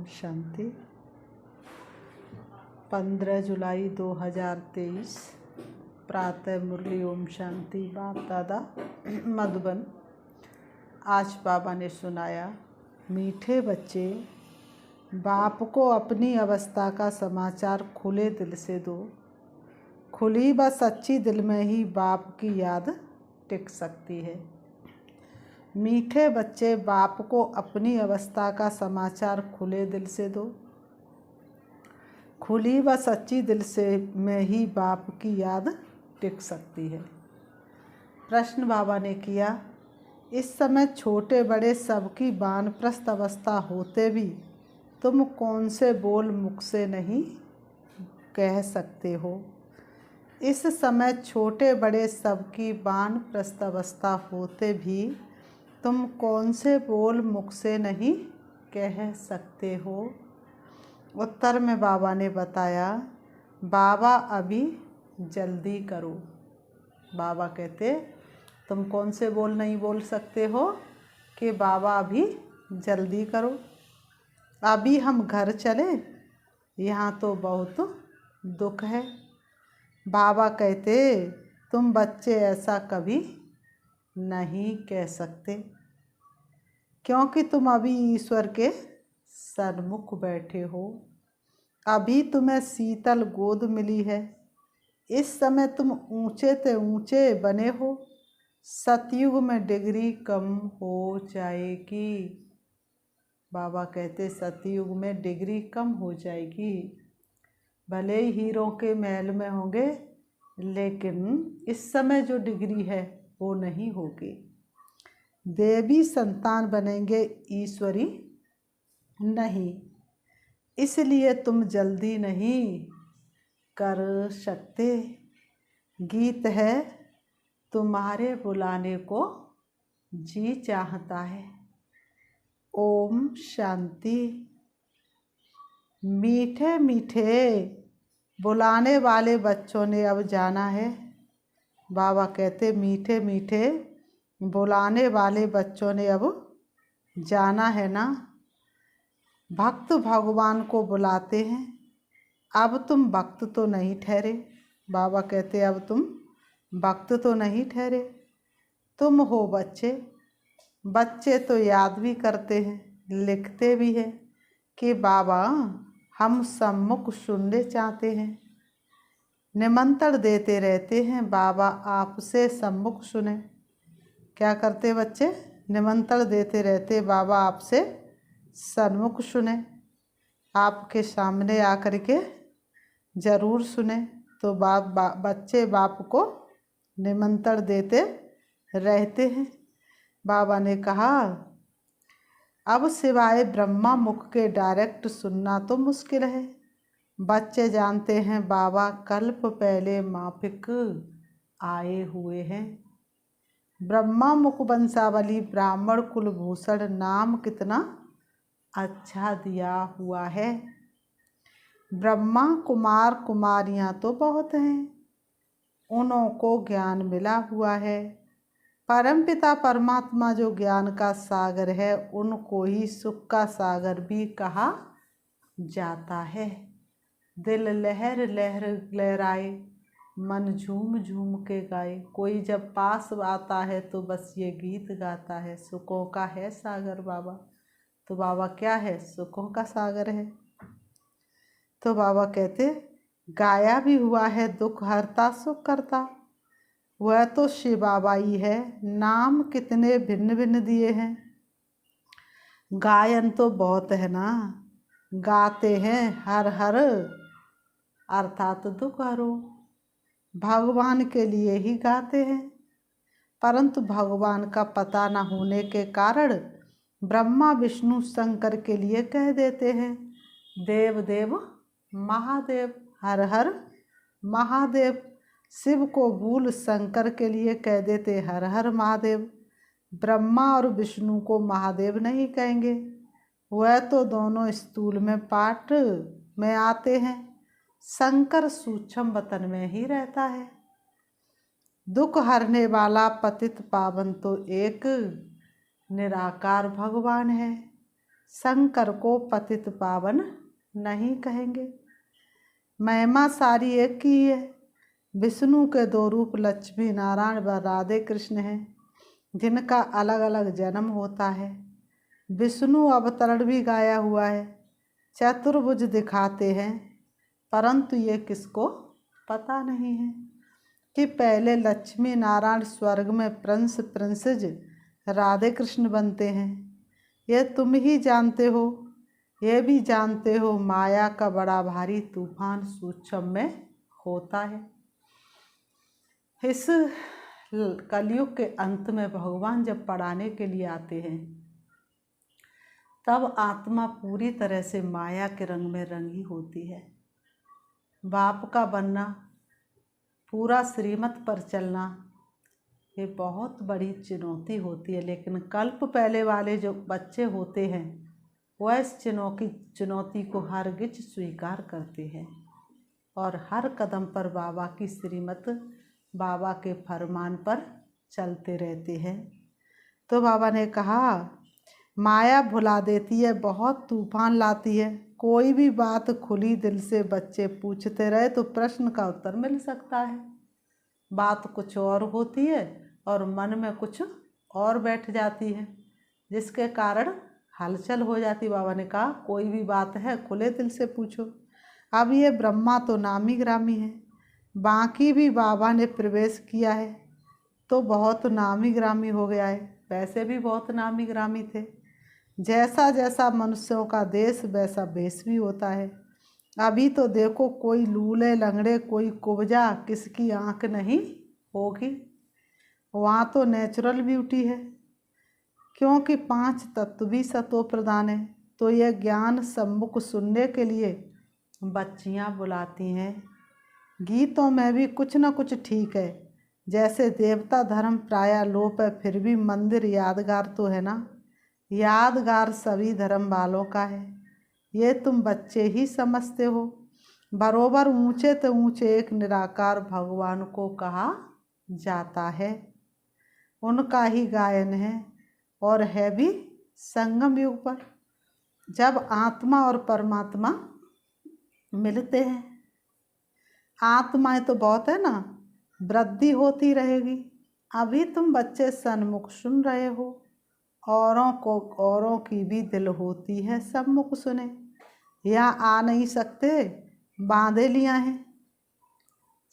शांति। 15 जुलाई 2023 प्रातः मुरली ओम शांति। बाप दादा मधुबन। आज बाबा ने सुनाया, मीठे बच्चे, बाप को अपनी अवस्था का समाचार खुले दिल से दो। खुली व सच्ची दिल में ही बाप की याद टिक सकती है। मीठे बच्चे, बाप को अपनी अवस्था का समाचार खुले दिल से दो। खुली व सच्ची दिल से में ही बाप की याद टिक सकती है। प्रश्न बाबा ने किया, इस समय छोटे बड़े सबकी वानप्रस्थ अवस्था होते भी तुम कौन से बोल मुख से नहीं कह सकते हो। इस समय छोटे बड़े सबकी वानप्रस्थ अवस्था होते भी तुम कौन से बोल मुख से नहीं कह सकते हो। उत्तर में बाबा ने बताया, बाबा अभी जल्दी करो। बाबा कहते, तुम कौन से बोल नहीं बोल सकते हो कि बाबा अभी जल्दी करो। अभी हम घर चले, यहाँ तो बहुत दुख है। बाबा कहते, तुम बच्चे ऐसा कभी नहीं कह सकते, क्योंकि तुम अभी ईश्वर के सन्मुख बैठे हो। अभी तुम्हें शीतल गोद मिली है। इस समय तुम ऊंचे ते ऊंचे बने हो। सतयुग में डिग्री कम हो जाएगी। बाबा कहते, सतयुग में डिग्री कम हो जाएगी। भले ही हीरों के महल में होंगे, लेकिन इस समय जो डिग्री है वो नहीं होगी। देवी संतान बनेंगे, ईश्वरी नहीं। इसलिए तुम जल्दी नहीं कर सकते। गीत है, तुम्हारे बुलाने को जी चाहता है। ओम शांति। मीठे मीठे बुलाने वाले बच्चों ने अब जाना है। बाबा कहते, मीठे मीठे बुलाने वाले बच्चों ने अब जाना है ना। भक्त भगवान को बुलाते हैं। अब तुम भक्त तो नहीं ठहरे। बाबा कहते, अब तुम भक्त तो नहीं ठहरे, तुम हो बच्चे। बच्चे तो याद भी करते हैं, लिखते भी हैं कि बाबा हम सम्मुख सुनने चाहते हैं। निमंत्रण देते रहते हैं, बाबा आपसे सम्मुख सुने। क्या करते बच्चे? निमंत्रण देते रहते, बाबा आपसे सन्मुख सुने। आपके सामने आकर के ज़रूर सुने। तो बच्चे बाप को निमंत्रण देते रहते हैं। बाबा ने कहा, अब सिवाय ब्रह्मा मुख के डायरेक्ट सुनना तो मुश्किल है। बच्चे जानते हैं बाबा कल्प पहले माफिक आए हुए हैं। ब्रह्मा मुख वंशावली ब्राह्मण कुलभूषण नाम कितना अच्छा दिया हुआ है। ब्रह्मा कुमार कुमारियाँ तो बहुत हैं, उन्हों को ज्ञान मिला हुआ है। परमपिता परमात्मा जो ज्ञान का सागर है, उनको ही सुख का सागर भी कहा जाता है। दिल लहर लहर लहराए, मन झूम झूम के गाए। कोई जब पास आता है तो बस ये गीत गाता है, सुखों का है सागर बाबा। तो बाबा क्या है? सुखों का सागर है। तो बाबा कहते, गाया भी हुआ है, दुख हरता सुख करता। वह तो शिव बाबा ही है। नाम कितने भिन्न भिन्न दिए हैं। गायन तो बहुत है ना। गाते हैं हर हर अर्थात दुख हरो। भगवान के लिए ही गाते हैं, परंतु भगवान का पता न होने के कारण ब्रह्मा विष्णु शंकर के लिए कह देते हैं, देव देव महादेव, हर हर महादेव। शिव को भूल शंकर के लिए कह देते हर हर महादेव। ब्रह्मा और विष्णु को महादेव नहीं कहेंगे, वह तो दोनों स्थूल में पाठ में आते हैं। शंकर सूक्ष्म वतन में ही रहता है। दुख हरने वाला पतित पावन तो एक निराकार भगवान है। शंकर को पतित पावन नहीं कहेंगे। महिमा सारी एक की है। विष्णु के 2 रूप लक्ष्मी नारायण व राधे कृष्ण हैं, जिनका अलग अलग जन्म होता है। विष्णु अवतरण भी गाया हुआ है, चतुर्भुज दिखाते हैं, परंतु ये किसको पता नहीं है कि पहले लक्ष्मी नारायण स्वर्ग में प्रिंस प्रिंसेस राधे कृष्ण बनते हैं। ये तुम ही जानते हो, ये भी जानते हो, माया का बड़ा भारी तूफान सूक्ष्म में होता है। इस कलयुग के अंत में भगवान जब पढ़ाने के लिए आते हैं, तब आत्मा पूरी तरह से माया के रंग में रंगी होती है। बाप का बनना, पूरा श्रीमत पर चलना, ये बहुत बड़ी चुनौती होती है। लेकिन कल्प पहले वाले जो बच्चे होते हैं, वह इस चुनौती को हरगिज स्वीकार करते हैं और हर कदम पर बाबा की श्रीमत, बाबा के फरमान पर चलते रहते हैं। तो बाबा ने कहा, माया भुला देती है, बहुत तूफान लाती है। कोई भी बात खुली दिल से बच्चे पूछते रहे तो प्रश्न का उत्तर मिल सकता है। बात कुछ और होती है और मन में कुछ और बैठ जाती है, जिसके कारण हलचल हो जाती। बाबा ने कहा, कोई भी बात है खुले दिल से पूछो। अब ये ब्रह्मा तो नामी ग्रामी है, बाकी भी बाबा ने प्रवेश किया है तो बहुत नामी ग्रामी हो गया है। वैसे भी बहुत नामी ग्रामी थे। जैसा जैसा मनुष्यों का देश वैसा वेश भी होता है। अभी तो देखो, कोई लूले लंगड़े, कोई कुब्जा, किसकी आंख नहीं होगी। वहाँ तो नेचुरल ब्यूटी है, क्योंकि 5 तत्व भी सतो प्रधान है। तो यह ज्ञान सम्मुख सुनने के लिए बच्चियाँ बुलाती हैं। गीतों में भी कुछ न कुछ ठीक है। जैसे देवता धर्म प्रायः लोप है, फिर भी मंदिर यादगार तो है ना। यादगार सभी धर्म वालों का है, ये तुम बच्चे ही समझते हो। बरोबर ऊंचे तो ऊंचे एक निराकार भगवान को कहा जाता है। उनका ही गायन है और है भी संगम युग पर, जब आत्मा और परमात्मा मिलते हैं। आत्माएं तो बहुत है ना, वृद्धि होती रहेगी। अभी तुम बच्चे सन्मुख सुन रहे हो, औरों की भी दिल होती है सम्मुख सुने। यहाँ आ नहीं सकते, बांधे लिया है।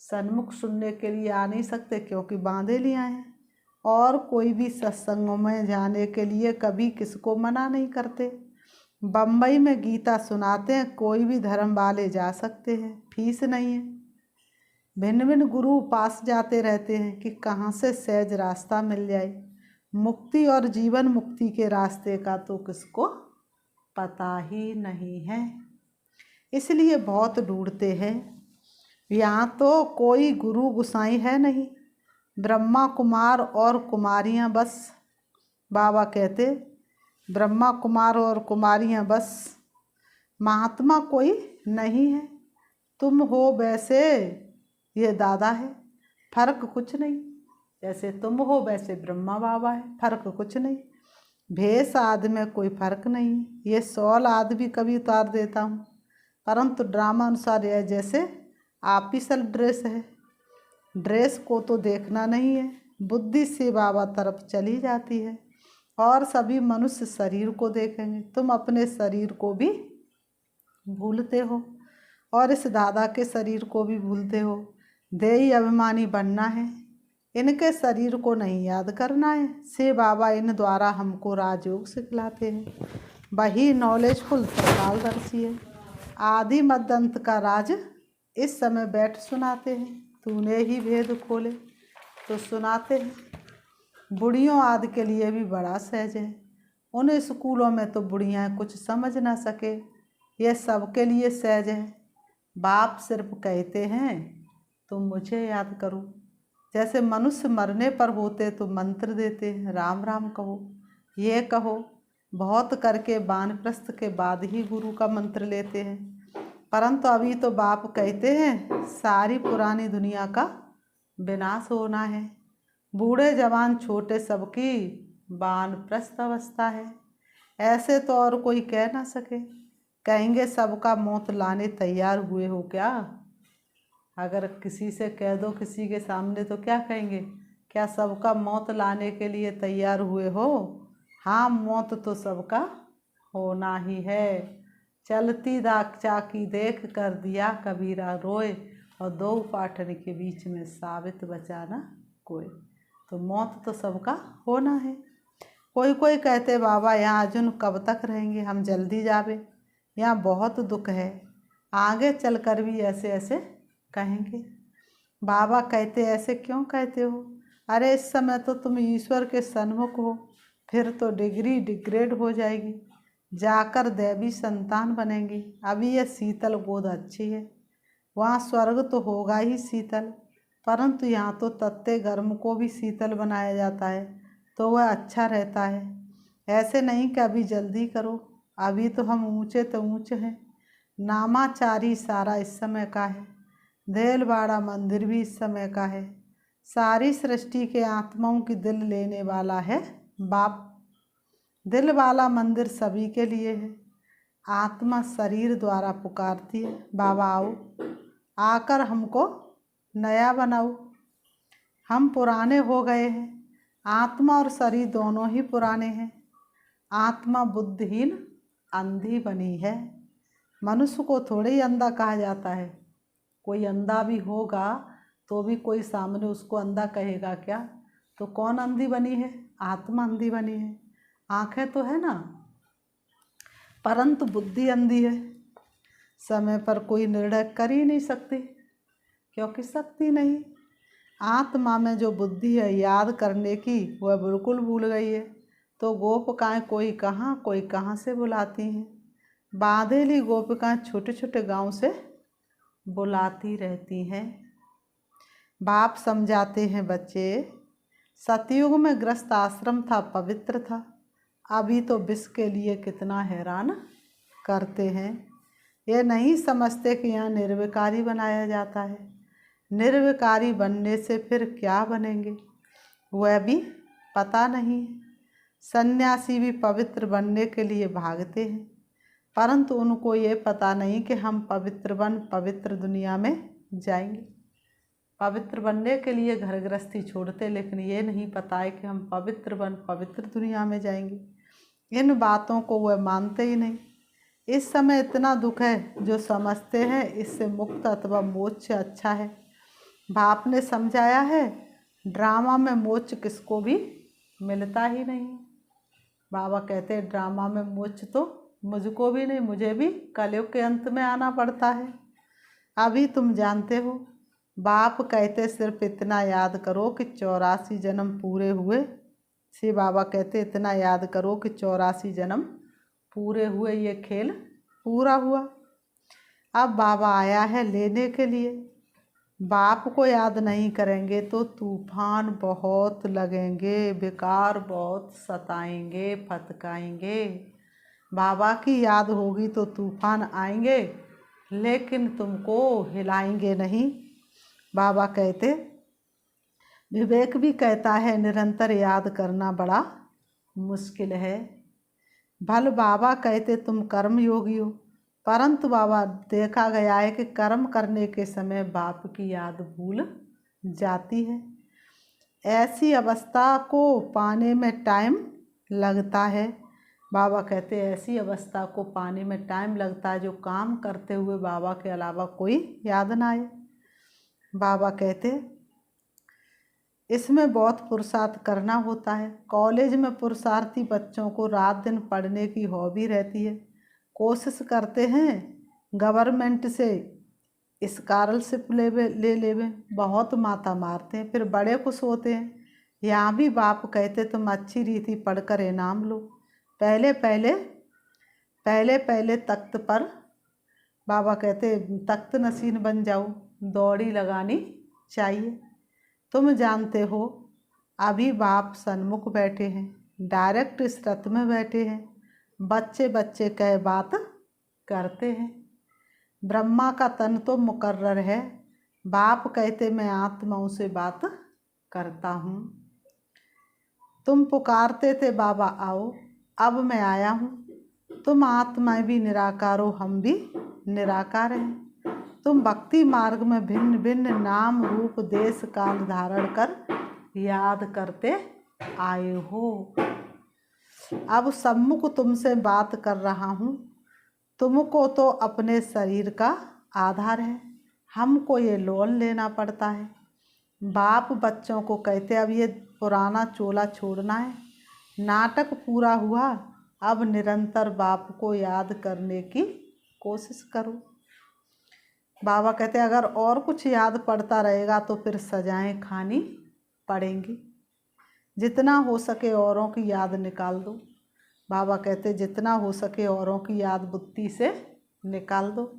सन्मुख सुनने के लिए आ नहीं सकते क्योंकि बांधे लिया है। और कोई भी सत्संगों में जाने के लिए कभी किसको मना नहीं करते। बम्बई में गीता सुनाते हैं, कोई भी धर्म वाले जा सकते हैं, फीस नहीं है। भिन्न भिन्न गुरु पास जाते रहते हैं कि कहाँ से सहज रास्ता मिल जाए। मुक्ति और जीवन मुक्ति के रास्ते का तो किसको पता ही नहीं है, इसलिए बहुत ढूंढते हैं। यहाँ तो कोई गुरु गुसाई है नहीं, ब्रह्मा कुमार और कुमारियाँ बस। बाबा कहते, ब्रह्मा कुमार और कुमारियाँ बस, महात्मा कोई नहीं है। तुम हो वैसे ये दादा है, फर्क कुछ नहीं। जैसे तुम हो वैसे ब्रह्मा बाबा है, फर्क कुछ नहीं। भेष आदि में कोई फर्क नहीं। ये शॉल आदि भी कभी उतार देता हूँ, परंतु ड्रामा अनुसार यह जैसे ऑफिशियल ड्रेस है। ड्रेस को तो देखना नहीं है, बुद्धि से बाबा तरफ चली जाती है और सभी मनुष्य शरीर को देखेंगे। तुम अपने शरीर को भी भूलते हो और इस दादा के शरीर को भी भूलते हो। देही अभिमानी बनना है, इनके शरीर को नहीं याद करना है। से बाबा इन द्वारा हमको राजयोग सिखलाते हैं। वही नॉलेजफुल त्रिकालदर्शी है। आदि मध्य अंत का राज इस समय बैठ सुनाते हैं। तूने ही भेद खोले तो सुनाते हैं। बुढ़ियों आदि के लिए भी बड़ा सहज है। उन स्कूलों में तो बुढ़ियाँ कुछ समझ ना सके, यह सबके लिए सहज है। बाप सिर्फ कहते हैं तुम मुझे याद करो। जैसे मनुष्य मरने पर होते तो मंत्र देते हैं, राम राम कहो, ये कहो। बहुत करके वानप्रस्थ के बाद ही गुरु का मंत्र लेते हैं, परंतु अभी तो बाप कहते हैं सारी पुरानी दुनिया का विनाश होना है। बूढ़े जवान छोटे सबकी वानप्रस्थ अवस्था है। ऐसे तो और कोई कह ना सके। कहेंगे सबका मौत लाने तैयार हुए हो क्या। अगर किसी से कह दो किसी के सामने तो क्या कहेंगे, क्या सबका मौत लाने के लिए तैयार हुए हो। हाँ, मौत तो सबका होना ही है। चलती दाग चाकी देख कर दिया कबीरा रोए, और दो पाटन के बीच में साबित बचा ना कोई। तो मौत तो सबका होना है। कोई कोई कहते बाबा यहाँ अर्जुन कब तक रहेंगे, हम जल्दी जावे, यहाँ बहुत दुख है, आगे चलकर भी ऐसे ऐसे कहेंगे। बाबा कहते ऐसे क्यों कहते हो, अरे इस समय तो तुम ईश्वर के सन्मुख हो, फिर तो डिग्री डिग्रेड हो जाएगी, जाकर देवी संतान बनेंगी। अभी ये शीतल गोद अच्छी है, वहाँ स्वर्ग तो होगा ही शीतल, परंतु यहाँ तो तत्ते गर्म को भी शीतल बनाया जाता है, तो वह अच्छा रहता है। ऐसे नहीं कि अभी जल्दी करो, अभी तो हम ऊंचे तो ऊंचे हैं। नामाचारी सारा इस समय का है, देलवाड़ा मंदिर भी इस समय का है। सारी सृष्टि के आत्माओं की दिल लेने वाला है बाप। दिल वाला मंदिर सभी के लिए है। आत्मा शरीर द्वारा पुकारती है, बाबा आओ, आकर हमको नया बनाओ। हम पुराने हो गए हैं, आत्मा और शरीर दोनों ही पुराने हैं। आत्मा बुद्धिहीन अंधी बनी है। मनुष्य को थोड़े ही अंधा कहा जाता है। कोई अंधा भी होगा तो भी कोई सामने उसको अंधा कहेगा क्या। तो कौन अंधी बनी है, आत्मा अंधी बनी है। आंखें तो है ना, परंतु बुद्धि अंधी है। समय पर कोई निर्णय कर ही नहीं सकती, क्योंकि शक्ति नहीं। आत्मा में जो बुद्धि है याद करने की, वह बिल्कुल भूल गई है। तो गोपिकाएँ कोई कहाँ से बुलाती हैं। बांधेली गोपिकाएँ छोटे छोटे गांव से बुलाती रहती हैं। बाप समझाते हैं बच्चे, सतयुग में ग्रस्त आश्रम था, पवित्र था, अभी तो विष के लिए कितना हैरान करते हैं। ये नहीं समझते कि यहाँ निर्विकारी बनाया जाता है। निर्विकारी बनने से फिर क्या बनेंगे वह भी पता नहीं। सन्यासी भी पवित्र बनने के लिए भागते हैं, परंतु उनको ये पता नहीं कि हम पवित्र बन पवित्र दुनिया में जाएंगे। पवित्र बनने के लिए घर गृहस्थी छोड़ते, लेकिन ये नहीं पता है कि हम पवित्र बन पवित्र दुनिया में जाएंगे। इन बातों को वह मानते ही नहीं। इस समय इतना दुख है, जो समझते हैं इससे मुक्त अथवा मोक्ष अच्छा है। बाप ने समझाया है, ड्रामा में मोक्ष किसको भी मिलता ही नहीं। बाबा कहते हैं ड्रामा में मोक्ष तो मुझको भी नहीं, मुझे भी कलयुग के अंत में आना पड़ता है। अभी तुम जानते हो। बाप कहते सिर्फ इतना याद करो कि 84 जन्म पूरे हुए। श्री बाबा कहते इतना याद करो कि 84 जन्म पूरे हुए, ये खेल पूरा हुआ। अब बाबा आया है लेने के लिए। बाप को याद नहीं करेंगे तो तूफान बहुत लगेंगे, बेकार बहुत सताएंगे, फटकाएंगे। बाबा की याद होगी तो तूफान आएंगे, लेकिन तुमको हिलाएंगे नहीं। बाबा कहते, विवेक भी कहता है निरंतर याद करना बड़ा मुश्किल है। भल बाबा कहते तुम कर्म योगी हो, परंतु बाबा देखा गया है कि कर्म करने के समय बाप की याद भूल जाती है। ऐसी अवस्था को पाने में टाइम लगता है। बाबा कहते ऐसी अवस्था को पाने में टाइम लगता है जो काम करते हुए बाबा के अलावा कोई याद ना आए। बाबा कहते इसमें बहुत पुरुषार्थ करना होता है। कॉलेज में पुरुषार्थी बच्चों को रात दिन पढ़ने की हॉबी रहती है, कोशिश करते हैं गवर्नमेंट से स्कॉलरशिप ले लेवे, बहुत माथा मारते हैं, फिर बड़े खुश होते हैं। यहाँ भी बाप कहते तुम अच्छी रीति पढ़कर इनाम लो। पहले पहले तख्त पर, बाबा कहते तख्त नशीन बन जाओ, दौड़ी लगानी चाहिए। तुम जानते हो अभी बाप सन्मुख बैठे हैं, डायरेक्ट इस रथ में बैठे हैं, बच्चे बच्चे कह बात करते हैं। ब्रह्मा का तन तो मुकर्रर है, बाप कहते मैं आत्माओं से बात करता हूँ। तुम पुकारते थे बाबा आओ, अब मैं आया हूँ। तुम आत्माएं भी निराकार हो, हम भी निराकार हैं। तुम भक्ति मार्ग में भिन्न भिन्न नाम रूप देश काल धारण कर याद करते आए हो। अब सम्मुख तुमसे बात कर रहा हूँ। तुमको तो अपने शरीर का आधार है, हमको ये लोन लेना पड़ता है। बाप बच्चों को कहते अब ये पुराना चोला छोड़ना है, नाटक पूरा हुआ, अब निरंतर बाप को याद करने की कोशिश करो। बाबा कहते अगर और कुछ याद पड़ता रहेगा तो फिर सजाएं खानी पड़ेंगी। जितना हो सके औरों की याद निकाल दो। बाबा कहते जितना हो सके औरों की याद बुद्धि से निकाल दो।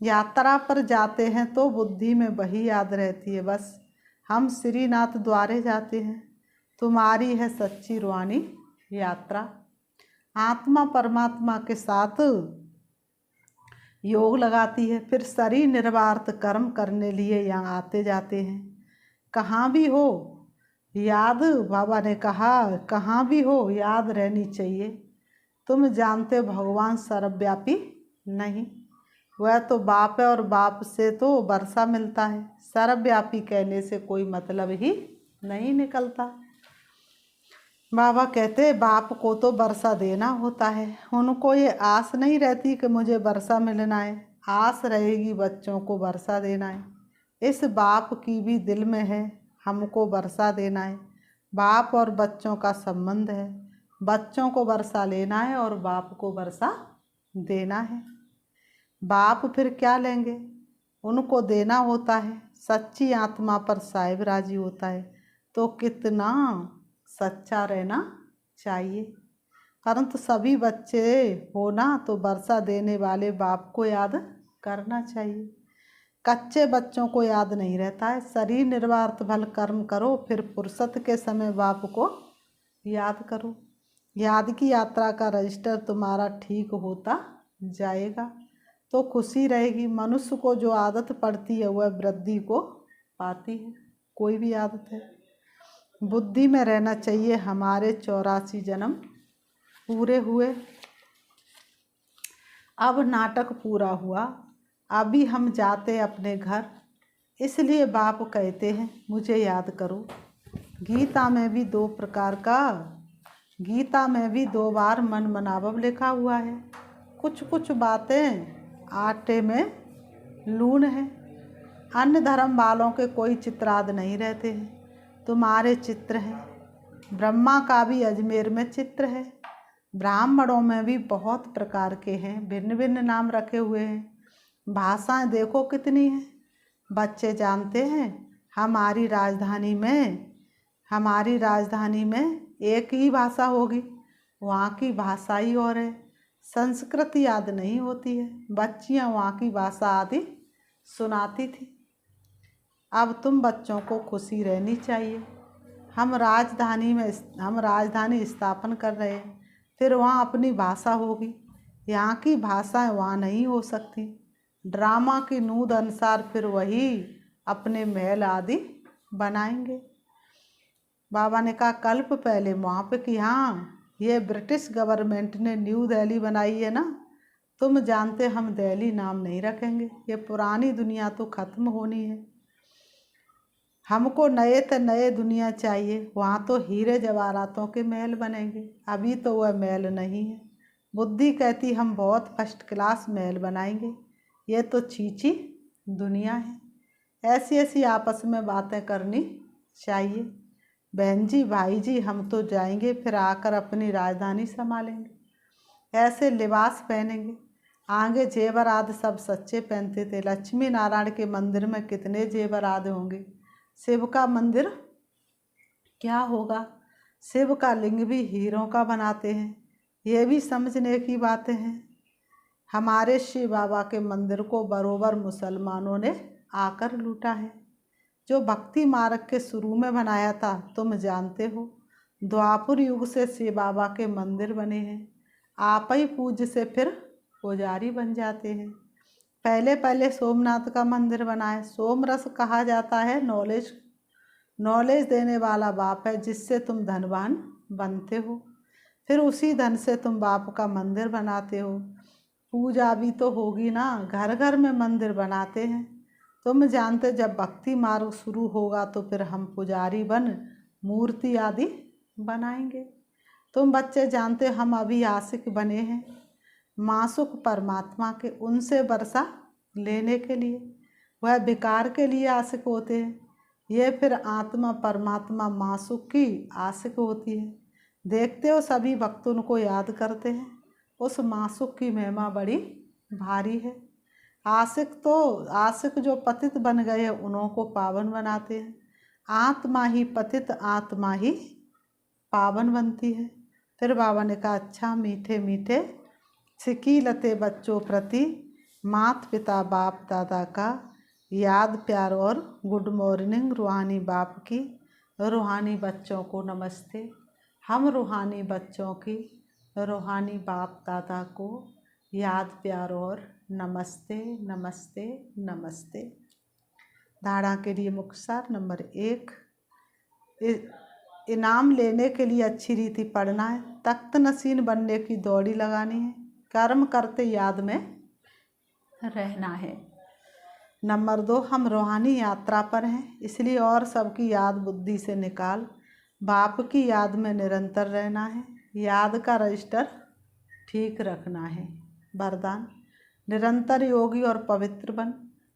यात्रा पर जाते हैं तो बुद्धि में वही याद रहती है, बस हम श्रीनाथ द्वारे जाते हैं, तुम्हारी है सच्ची रूहानी यात्रा। आत्मा परमात्मा के साथ योग लगाती है, फिर शरीर निर्वार्थ कर्म करने लिए यहाँ आते जाते हैं। कहाँ भी हो याद, बाबा ने कहा कहाँ भी हो याद रहनी चाहिए। तुम जानते भगवान सर्वव्यापी नहीं, वह तो बाप है और बाप से तो वर्षा मिलता है। सर्वव्यापी कहने से कोई मतलब ही नहीं निकलता। बाबा कहते बाप को तो वर्षा देना होता है, उनको ये आस नहीं रहती कि मुझे वर्षा मिलना है, आस रहेगी बच्चों को वर्षा देना है। इस बाप की भी दिल में है हमको वर्षा देना है। बाप और बच्चों का संबंध है, बच्चों को वर्षा लेना है और बाप को वर्षा देना है। बाप फिर क्या लेंगे, उनको देना होता है। सच्ची आत्मा पर साहिब राजी होता है, तो कितना सच्चा रहना चाहिए। परंतु सभी बच्चे हो ना, तो वर्षा देने वाले बाप को याद करना चाहिए। कच्चे बच्चों को याद नहीं रहता है। शरीर निर्वार्थ भल कर्म करो, फिर फुर्सत के समय बाप को याद करो। याद की यात्रा का रजिस्टर तुम्हारा ठीक होता जाएगा तो खुशी रहेगी। मनुष्य को जो आदत पड़ती है वह वृद्धि को पाती है। कोई भी आदत है, बुद्धि में रहना चाहिए हमारे 84 जन्म पूरे हुए, अब नाटक पूरा हुआ, अभी हम जाते अपने घर। इसलिए बाप कहते हैं मुझे याद करो। गीता में भी 2 प्रकार का, गीता में भी 2 बार मन मनावब लिखा हुआ है। कुछ कुछ बातें आटे में लून है। अन्य धर्म वालों के कोई चित्राद नहीं रहते हैं, तुम्हारे चित्र हैं। ब्रह्मा का भी अजमेर में चित्र है। ब्राह्मणों में भी बहुत प्रकार के हैं, भिन्न भिन्न नाम रखे हुए हैं। भाषाएं देखो कितनी हैं। बच्चे जानते हैं हमारी राजधानी में एक ही भाषा होगी, वहाँ की भाषा ही और है। संस्कृत याद नहीं होती है, बच्चियाँ वहाँ की भाषा आदि सुनाती थी। अब तुम बच्चों को खुशी रहनी चाहिए। हम राजधानी स्थापन कर रहे हैं, फिर वहाँ अपनी भाषा होगी। यहाँ की भाषाएं वहाँ नहीं हो सकती। ड्रामा की नूद अनुसार फिर वही अपने महल आदि बनाएंगे। बाबा ने कहा कल्प पहले वहाँ पे कि हाँ ये ब्रिटिश गवर्नमेंट ने न्यू दिल्ली बनाई है ना, तुम जानते हम दिल्ली नाम नहीं रखेंगे, ये पुरानी दुनिया तो ख़त्म होनी है। हमको नए दुनिया चाहिए, वहाँ तो हीरे जवाहरातों के महल बनेंगे, अभी तो वह महल नहीं है। बुद्धि कहती हम बहुत फर्स्ट क्लास महल बनाएंगे, ये तो छीछी दुनिया है। ऐसी ऐसी आपस में बातें करनी चाहिए। बहन जी भाई जी हम तो जाएंगे, फिर आकर अपनी राजधानी संभालेंगे। ऐसे लिबास पहनेंगे, आगे जेवर आदि सब सच्चे पहनते थे। लक्ष्मी नारायण के मंदिर में कितने जेवर आदि होंगे। शिव का मंदिर क्या होगा, शिव का लिंग भी हीरों का बनाते हैं, ये भी समझने की बातें हैं। हमारे शिव बाबा के मंदिर को बरोबर मुसलमानों ने आकर लूटा है। जो भक्ति मार्ग के शुरू में बनाया था तुम जानते हो, द्वापर युग से शिव बाबा के मंदिर बने हैं। आप ही पूज्य से फिर पुजारी बन जाते हैं। पहले सोमनाथ का मंदिर बना है। सोमरस कहा जाता है नॉलेज देने वाला बाप है, जिससे तुम धनवान बनते हो। फिर उसी धन से तुम बाप का मंदिर बनाते हो। पूजा भी तो होगी ना, घर घर में मंदिर बनाते हैं। तुम जानते जब भक्ति मार्ग शुरू होगा तो फिर हम पुजारी बन मूर्ति आदि बनाएंगे। तुम बच्चे जानते हम अभी आशिक बने हैं मासुक परमात्मा के, उनसे वर्षा लेने के लिए। वह विकार के लिए आशिक होते हैं, ये फिर आत्मा परमात्मा मासुक की आशिक होती है। देखते हो सभी भक्त उनको याद करते हैं। उस मासुक की महिमा बड़ी भारी है। आशिक जो पतित बन गए हैं उन्हों को पावन बनाते हैं। आत्मा ही पतित, आत्मा ही पावन बनती है। फिर बाबा ने कहा अच्छा मीठे मीठे सिकीलते बच्चों प्रति माता पिता बाप दादा का याद प्यार और गुड मॉर्निंग। रूहानी बाप की रूहानी बच्चों को नमस्ते। हम रूहानी बच्चों की रूहानी बाप दादा को याद प्यार और नमस्ते नमस्ते नमस्ते। धारणा के लिए मुख्य सार नंबर 1, इनाम लेने के लिए अच्छी रीति पढ़ना है। तख्त नसीन बनने की दौड़ी लगानी है। कर्म करते याद में रहना है। नंबर 2, हम रूहानी यात्रा पर हैं, इसलिए और सबकी याद बुद्धि से निकाल बाप की याद में निरंतर रहना है। याद का रजिस्टर ठीक रखना है। वरदान, निरंतर योगी और पवित्र बन,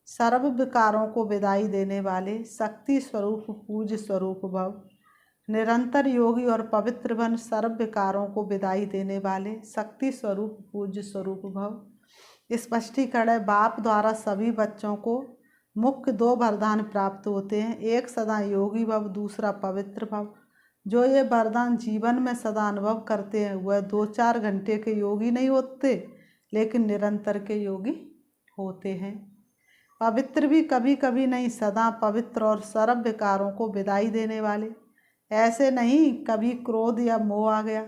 सर्व विकारों को विदाई देने वाले शक्ति स्वरूप पूज्य स्वरूप भव। निरंतर योगी और पवित्र बन, सर्व विकारों को विदाई देने वाले शक्ति स्वरूप पूज्य स्वरूप भव। स्पष्टीकरण है, बाप द्वारा सभी बच्चों को मुख्य 2 वरदान प्राप्त होते हैं। एक सदा योगी भव, दूसरा पवित्र भव। जो ये वरदान जीवन में सदा अनुभव करते हैं वह 2-4 घंटे के योगी नहीं होते, लेकिन निरंतर के योगी होते हैं। पवित्र भी कभी कभी नहीं, सदा पवित्र और सर्व विकारों को विदाई देने वाले। ऐसे नहीं कभी क्रोध या मोह आ गया,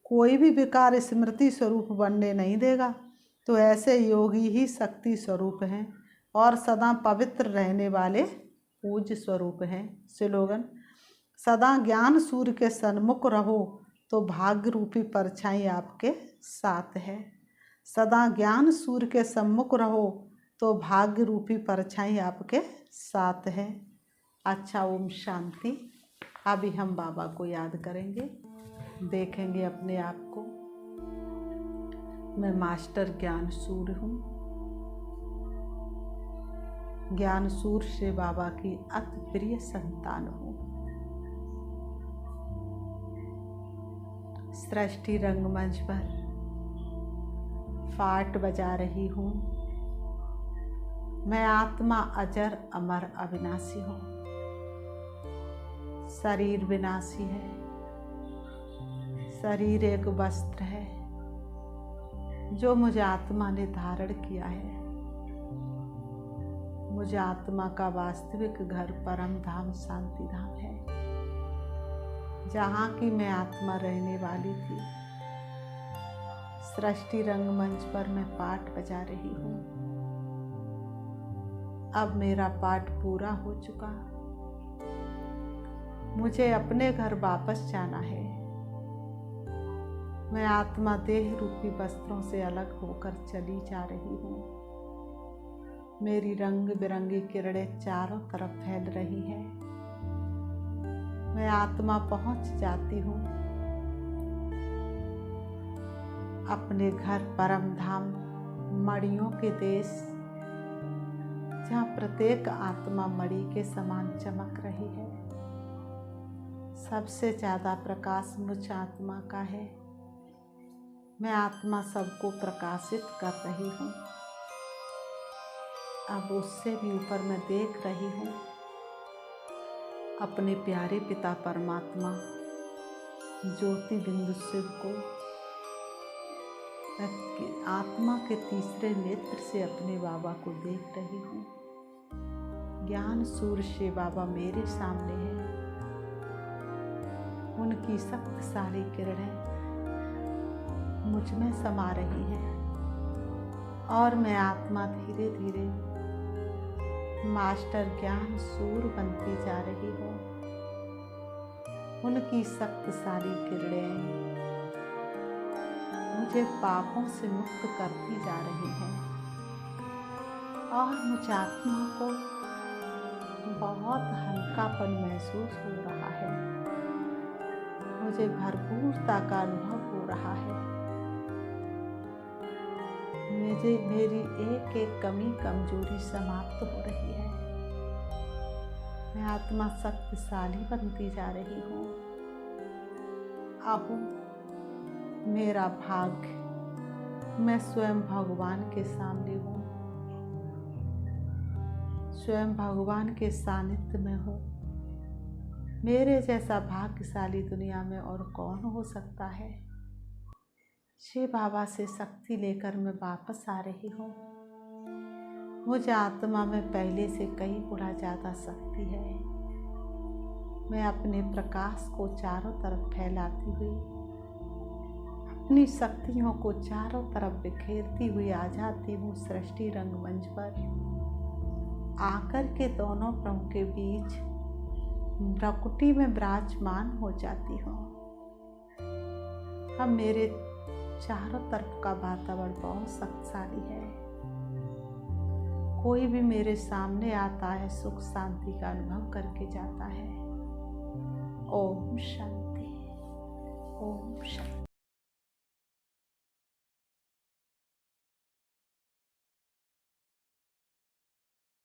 कोई भी विकार स्मृति स्वरूप बनने नहीं देगा, तो ऐसे योगी ही शक्ति स्वरूप हैं और सदा पवित्र रहने वाले पूज्य स्वरूप हैं। स्लोगन, सदा ज्ञान सूर्य के सन्मुख रहो तो भाग्य रूपी परछाई आपके साथ है। सदा ज्ञान सूर्य के सम्मुख रहो तो भाग्य रूपी परछाई आपके साथ है। अच्छा, ओम शांति। अभी हम बाबा को याद करेंगे, देखेंगे अपने आप को। मैं मास्टर ज्ञान सूर्य हूँ। ज्ञान सूर्य से बाबा की अति प्रिय संतान हूँ। सृष्टि रंगमंच पर पाठ बजा रही हूँ। मैं आत्मा अजर अमर अविनाशी हूँ। शरीर विनाशी है, शरीर एक वस्त्र है जो मुझे आत्मा ने धारण किया है। मुझे आत्मा का वास्तविक घर परम धाम शांति धाम है, जहाँ की मैं आत्मा रहने वाली थी। सृष्टि रंगमंच पर मैं पाठ बजा रही हूँ। अब मेरा पाठ पूरा हो चुका। मुझे अपने घर वापस जाना है। मैं आत्मा देह रूपी वस्त्रों से अलग होकर चली जा रही हूँ। मेरी रंग बिरंगी किरणें चारों तरफ फैल रही है। मैं आत्मा पहुंच जाती हूँ अपने घर परम धाम मणियों के देश, जहाँ प्रत्येक आत्मा मणि के समान चमक रही है। सबसे ज़्यादा प्रकाश मुझ आत्मा का है। मैं आत्मा सबको प्रकाशित कर रही हूँ। अब उससे भी ऊपर मैं देख रही हूँ अपने प्यारे पिता परमात्मा ज्योति बिंदु शिव को। मैं आत्मा के तीसरे नेत्र से अपने बाबा को देख रही हूँ। ज्ञान सूर्य से बाबा मेरे सामने है। उनकी शक्तिशाली किरणें मुझ में समा रही है और मैं आत्मा धीरे धीरे मास्टर ज्ञान सूर्य बनती जा रही हूँ। उनकी शक्तिशाली किरणें मुझे पापों से मुक्त करती जा रही है और मुझे आत्मा को बहुत हल्कापन महसूस हो रहा है। मुझे भरपूरता का अनुभव हो रहा है। मेरी एक एक कमी कमजोरी समाप्त हो रही है। मैं आत्मा शक्तिशाली बनती जा रही हूँ। अब मेरा भाग्य मैं स्वयं भगवान के सामने हूँ, स्वयं भगवान के सानिध्य में हूँ। मेरे जैसा भाग्यशाली दुनिया में और कौन हो सकता है। शिव बाबा से शक्ति लेकर मैं वापस आ रही हूँ। मुझे आत्मा में पहले से कई गुना ज़्यादा शक्ति है। मैं अपने प्रकाश को चारों तरफ फैलाती हुई, अपनी शक्तियों को चारों तरफ बिखेरती हुई आ जाती हूँ सृष्टि रंगमंच पर। आकर के दोनों प्रभु के बीच प्रकृति में विराजमान हो जाती हूँ। अब मेरे चारों तरफ का वातावरण बहुत शक्तिशाली है। कोई भी मेरे सामने आता है सुख शांति का अनुभव करके जाता है। ओम शांति, ओम शांति।